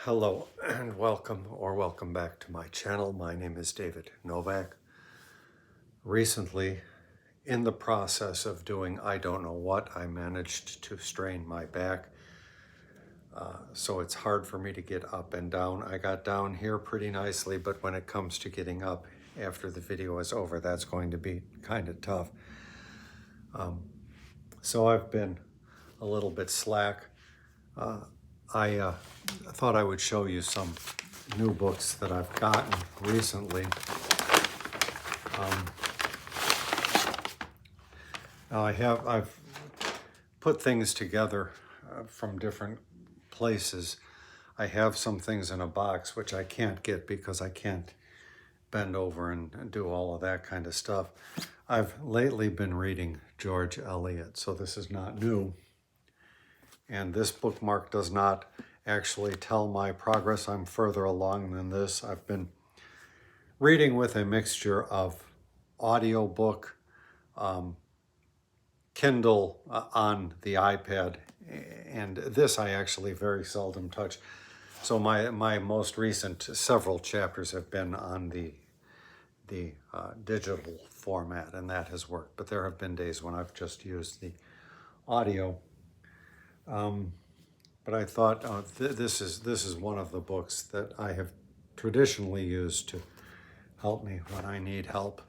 Hello and welcome back to my channel. My name is David Novak. Recently, in the process of doing I don't know what, I managed to strain my back. So it's hard for me to get up and down. I got down here pretty nicely, but when it comes to getting up after the video is over, that's going to be kind of tough. So I've been a little bit slack. I thought I would show you some new books that I've gotten recently. I've put things together from different places. I have some things in a box which I can't get because I can't bend over and do all of that kind of stuff. I've lately been reading George Eliot, so this is not new. And this bookmark does not actually tell my progress. I'm further along than this. I've been reading with a mixture of audiobook, Kindle on the iPad, and this I actually very seldom touch. So my most recent several chapters have been on the digital format, and that has worked. But there have been days when I've just used the audio. But I thought this is one of the books that I have traditionally used to help me when I need help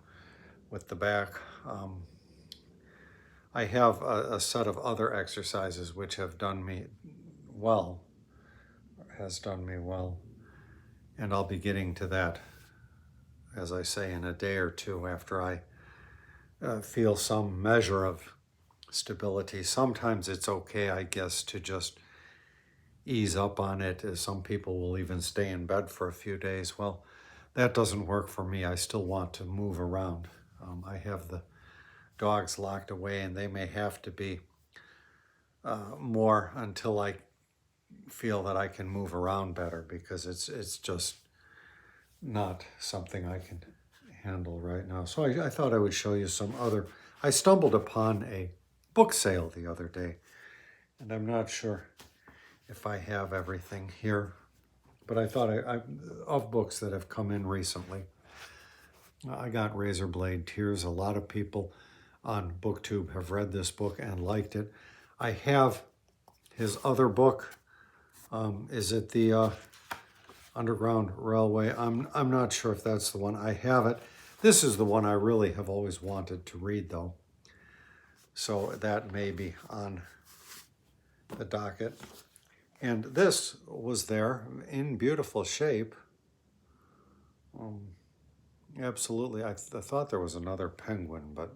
with the back. I have a set of other exercises which have done me well, and I'll be getting to that, as I say, in a day or two after I feel some measure of stability. Sometimes it's okay, I guess, to just ease up on it. Some people will even stay in bed for a few days. Well, that doesn't work for me. I still want to move around. I have the dogs locked away, and they may have to be more until I feel that I can move around better, because it's just not something I can handle right now. So I thought I would show you some other. I stumbled upon a book sale the other day, and I'm not sure if I have everything here, but I thought of books that have come in recently. I got Razorblade Tears. A lot of people on BookTube have read this book and liked it. I have his other book. Is it the Underground Railway? I'm not sure if that's the one. I have it. This is the one I really have always wanted to read, though. So that may be on the docket. And this was there in beautiful shape. Absolutely. I thought there was another Penguin, but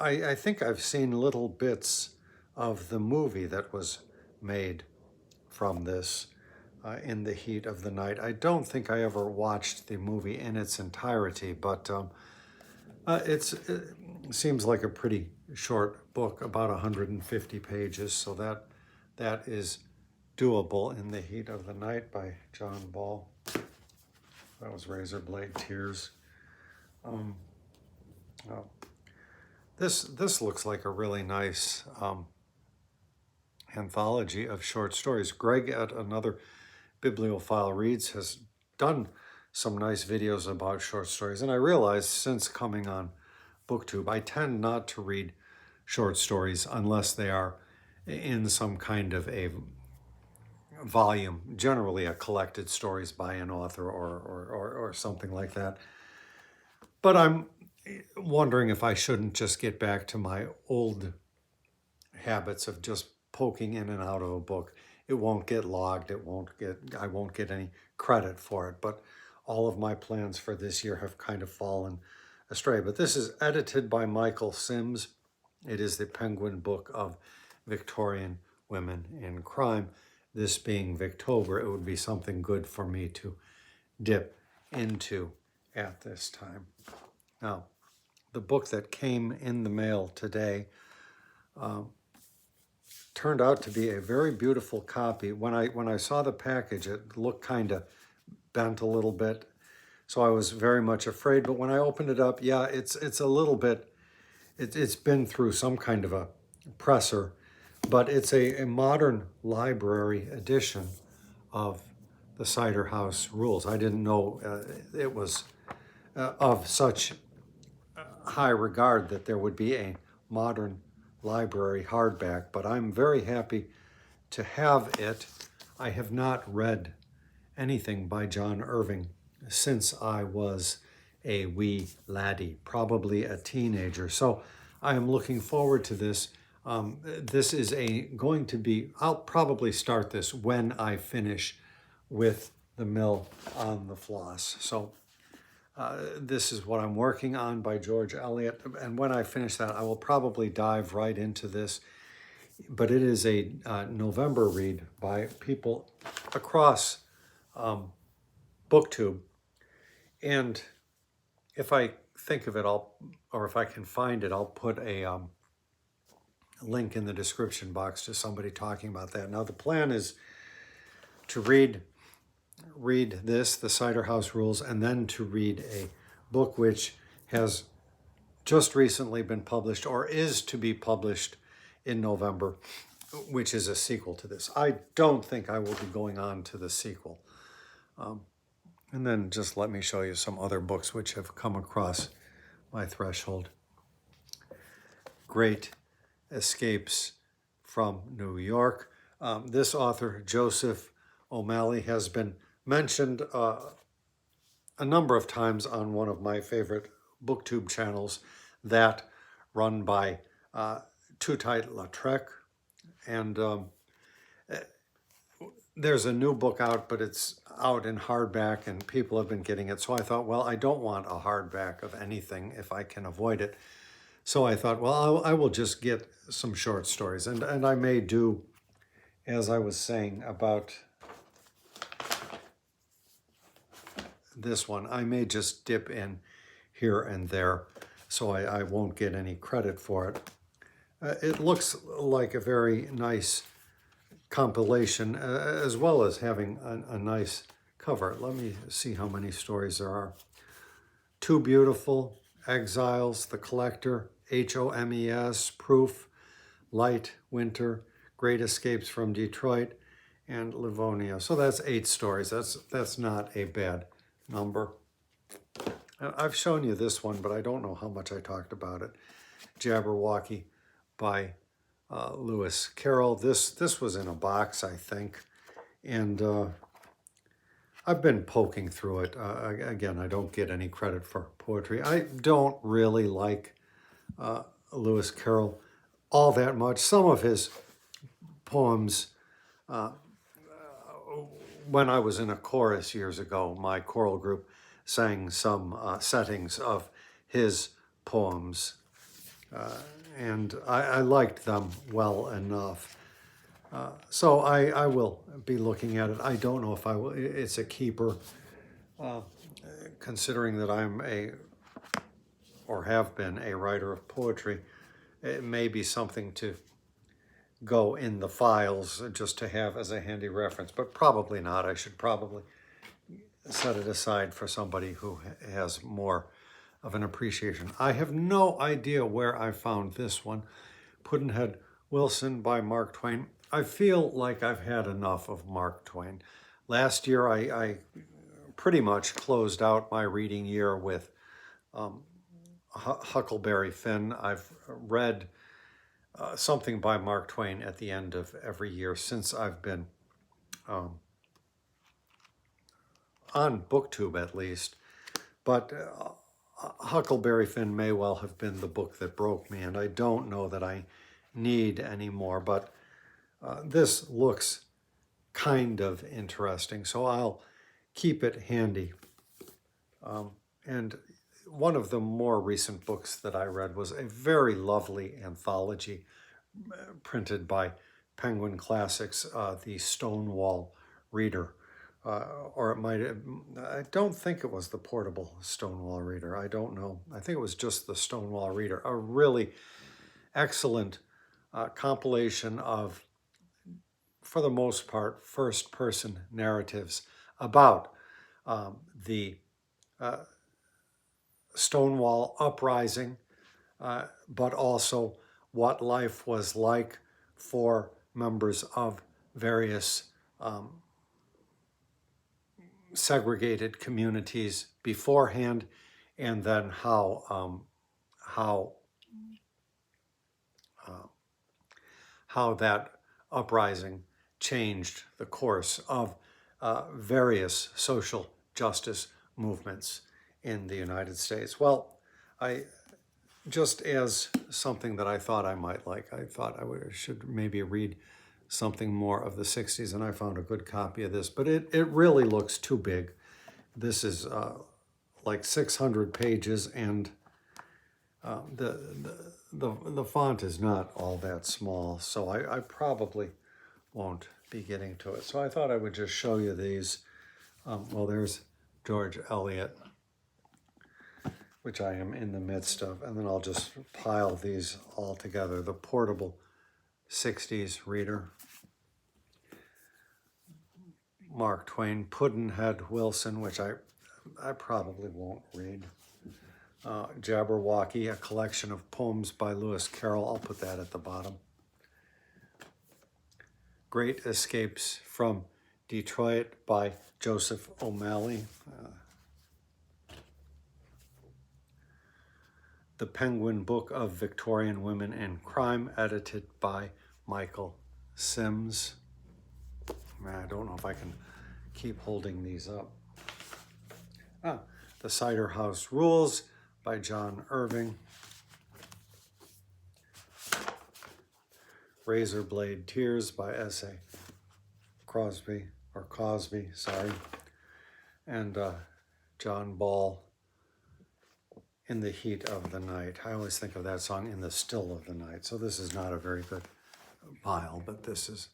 I think I've seen little bits of the movie that was made from this, In the Heat of the Night. I don't think I ever watched the movie in its entirety, but it seems like a pretty short book, about 150 pages, so that is doable. In the Heat of the Night by John Ball. That was Razorblade Tears. This looks like a really nice anthology of short stories. Greg at Another Bibliophile Reads has done some nice videos about short stories, and I realized since coming on BookTube, I tend not to read short stories unless they are in some kind of a volume, generally a collected stories by an author or something like that. But I'm wondering if I shouldn't just get back to my old habits of just poking in and out of a book. It won't get logged. I won't get any credit for it. But all of my plans for this year have kind of fallen astray. But this is edited by Michael Sims. It is the Penguin book of Victorian women in crime. This being Victober, it would be something good for me to dip into at this time. Now, the book that came in the mail today turned out to be a very beautiful copy. When I saw the package, it looked kind of bent a little bit, so I was very much afraid. But when I opened it up, yeah, it's a little bit. It's been through some kind of a presser, but it's a modern library edition of the Cider House Rules. I didn't know it was of such high regard that there would be a modern library hardback, but I'm very happy to have it. I have not read anything by John Irving since I was a wee laddie, probably a teenager. So I am looking forward to this. This is going to be, I'll probably start this when I finish with The Mill on the Floss. So this is what I'm working on by George Eliot. And when I finish that, I will probably dive right into this. But it is a November read by people across BookTube. And if I think of it, or if I can find it, I'll put a link in the description box to somebody talking about that. Now, the plan is to read this, The Cider House Rules, and then to read a book which has just recently been published or is to be published in November, which is a sequel to this. I don't think I will be going on to the sequel. And then just let me show you some other books which have come across my threshold. Great Escapes from New York. This author, Joseph O'Malley, has been mentioned a number of times on one of my favorite BookTube channels, that run by Tout-Lautrec. And there's a new book out, but it's out in hardback and people have been getting it. So I thought, well, I don't want a hardback of anything if I can avoid it. So I thought, well, I will just get some short stories. And I may do, as I was saying about this one, I may just dip in here and there, so I won't get any credit for it. It looks like a very nice compilation, as well as having a nice cover. Let me see how many stories there are. Too Beautiful, Exiles, The Collector, HOMES, Proof, Light, Winter, Great Escapes from Detroit, and Livonia. So that's 8 stories. That's not a bad number. I've shown you this one, but I don't know how much I talked about it. Jabberwocky by Lewis Carroll. This was in a box, I think, and I've been poking through it. Again, I don't get any credit for poetry. I don't really like Lewis Carroll all that much. Some of his poems, when I was in a chorus years ago, my choral group sang some settings of his poems, and I liked them well enough. So I will be looking at it. I don't know if I will. It's a keeper, considering that I'm or have been a writer of poetry. It may be something to go in the files just to have as a handy reference, but probably not. I should probably set it aside for somebody who has more of an appreciation. I have no idea where I found this one, Pudd'nhead Wilson by Mark Twain. I feel like I've had enough of Mark Twain. Last year, I pretty much closed out my reading year with Huckleberry Finn. I've read something by Mark Twain at the end of every year since I've been on BookTube, at least. But Huckleberry Finn may well have been the book that broke me, and I don't know that I need any more, but this looks kind of interesting, so I'll keep it handy. And one of the more recent books that I read was a very lovely anthology printed by Penguin Classics, The Stonewall Reader. Or it might have, I don't think it was the portable Stonewall Reader. I don't know. I think it was just the Stonewall Reader. A really excellent compilation of, for the most part, first-person narratives about the Stonewall Uprising, but also what life was like for members of various segregated communities beforehand, and then how that uprising changed the course of various social justice movements in the United States. Well, just as something that I thought I might like, I thought should maybe read something more of the 60s, and I found a good copy of this, but it really looks too big. This is like 600 pages, and the font is not all that small, so I probably won't be getting to it. So I thought I would just show you these. Well, there's George Eliot, which I am in the midst of, and then I'll just pile these all together. The Portable 60s Reader. Mark Twain, Pudd'nhead Wilson, which I probably won't read. Jabberwocky, a collection of poems by Lewis Carroll. I'll put that at the bottom. Great Escapes from Detroit by Joseph O'Malley. The Penguin Book of Victorian Women in Crime, edited by Michael Sims. I don't know if I can keep holding these up. The Cider House Rules by John Irving. Razorblade Tears by S.A. Cosby, and John Ball, In the Heat of the Night. I always think of that song, In the Still of the Night. So this is not a very good pile, but this is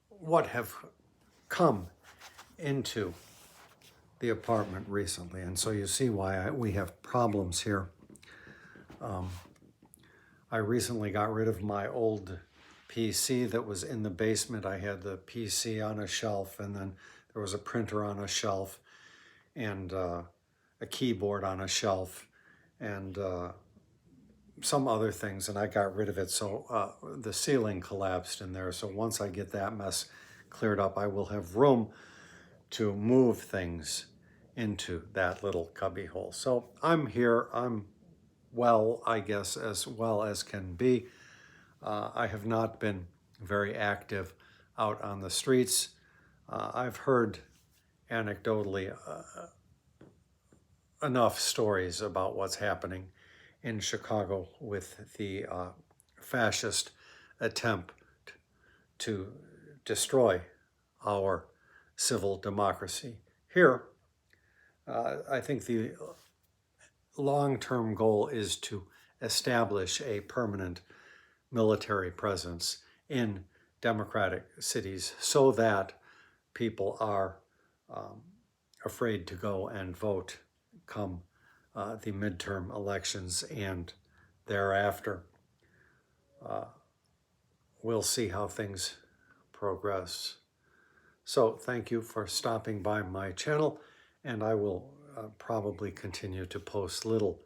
what have come into the apartment recently, and so you see why we have problems here. I recently got rid of my old PC that was in the basement. I had the PC on a shelf, and then there was a printer on a shelf, and a keyboard on a shelf, and some other things, and I got rid of it. So the ceiling collapsed in there. So once I get that mess cleared up, I will have room to move things into that little cubby hole. So I'm here. I'm well, I guess, as well as can be. I have not been very active out on the streets. I've heard anecdotally enough stories about what's happening in Chicago with the fascist attempt to destroy our civil democracy. Here, I think the long-term goal is to establish a permanent military presence in democratic cities so that people are afraid to go and vote come the midterm elections, and thereafter we'll see how things progress. So thank you for stopping by my channel, and I will probably continue to post little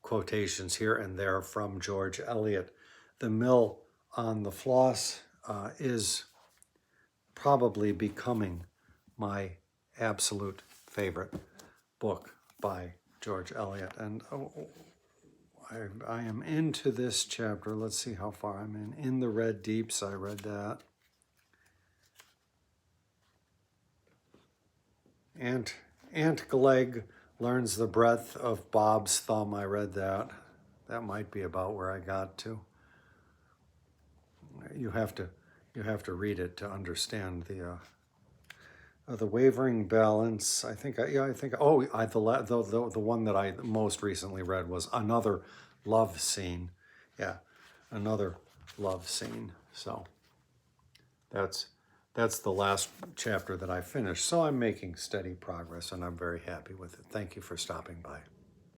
quotations here and there from George Eliot. The Mill on the Floss is probably becoming my absolute favorite book by George Eliot. And I am into this chapter. Let's see how far I'm in. In the Red Deeps, I read that. Aunt Glegg learns the breadth of Bob's thumb. I read that. That might be about where I got to. You have to read it to understand the Wavering Balance. The one that I most recently read was Another Love Scene. Yeah, Another Love Scene. So that's the last chapter that I finished. So I'm making steady progress, and I'm very happy with it. Thank you for stopping by.